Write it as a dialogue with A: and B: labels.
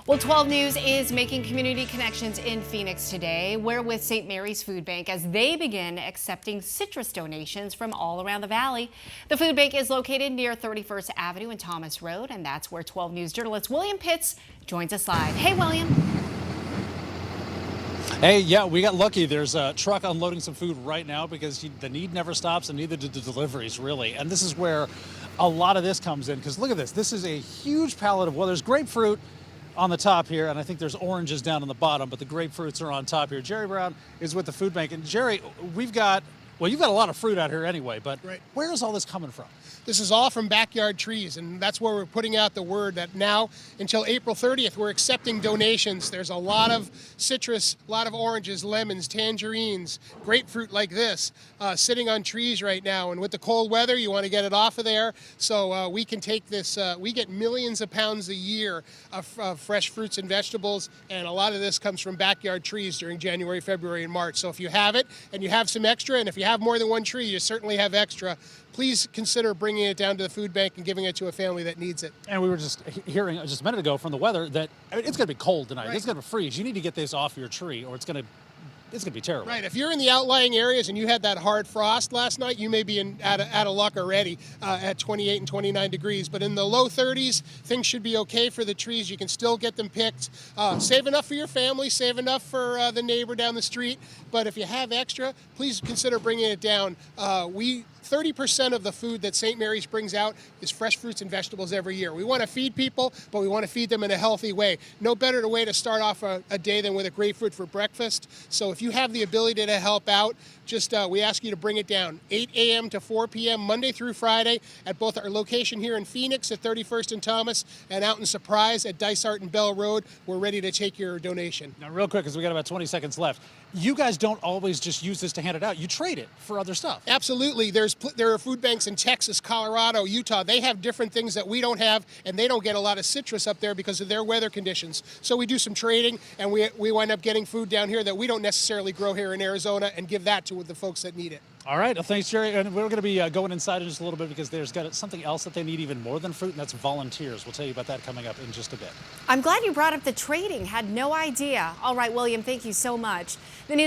A: Well, 12 News is making community connections in Phoenix today. We're with St. Mary's Food Bank as they begin accepting citrus donations from all around the valley. The food bank is located near 31st Avenue and Thomas Road, and that's where 12 News journalist William Pitts joins us live. Hey, William.
B: Hey, yeah, we got lucky. There's a truck unloading some food right now because the need never stops, and neither do the deliveries, really. And this is where a lot of this comes in, because look at this. This is a huge pallet of, well, there's grapefruit on the top here, and I think there's oranges down on the bottom, but the grapefruits are on top here. Jerry Brown is with the food bank. And Jerry, you've got a lot of fruit out here anyway, but
C: Right.
B: Where is all this coming from?
C: This is all from backyard trees, and that's where we're putting out the word that now, until April 30th, we're accepting donations. There's a lot of citrus, a lot of oranges, lemons, tangerines, grapefruit like this, sitting on trees right now. And with the cold weather, you want to get it off of there. So we can take this, we get millions of pounds a year of fresh fruits and vegetables, and a lot of this comes from backyard trees during January, February, and March. So if you have it, and you have some extra, and if you have more than one tree, you certainly have extra, please consider bringing it down to the food bank and giving it to a family that needs it.
B: And we were just hearing just a minute ago from the weather that it's going to be cold tonight.
C: Right.
B: It's going to freeze. You need to get this off your tree, or it's going to be terrible.
C: Right. If you're in the outlying areas and you had that hard frost last night, you may be out of luck already at 28 and 29 degrees. But in the low 30s, things should be okay for the trees. You can still get them picked. Save enough for your family. Save enough for the neighbor down the street. But if you have extra, please consider bringing it down. 30% of the food that St. Mary's brings out is fresh fruits and vegetables every year. We want to feed people, but we want to feed them in a healthy way. No better way to start off a day than with a grapefruit for breakfast. So if you have the ability to help out, just we ask you to bring it down. 8 a.m. to 4 p.m. Monday through Friday at both our location here in Phoenix at 31st and Thomas, and out in Surprise at Dysart and Bell Road. We're ready to take your donation.
B: Now, real quick, because we got about 20 seconds left. You guys don't always just use this to hand it out. You trade it for other stuff.
C: Absolutely. There are food banks in Texas, Colorado, Utah. They have different things that we don't have, and they don't get a lot of citrus up there because of their weather conditions. So we do some trading, and we wind up getting food down here that we don't necessarily grow here in Arizona and give that to the folks that need it.
B: All right. Well, thanks, Jerry. And we're going to be going inside in just a little bit because there's got something else that they need even more than fruit, and that's volunteers. We'll tell you about that coming up in just a bit.
A: I'm glad you brought up the trading. Had no idea. All right, William, thank you so much. The news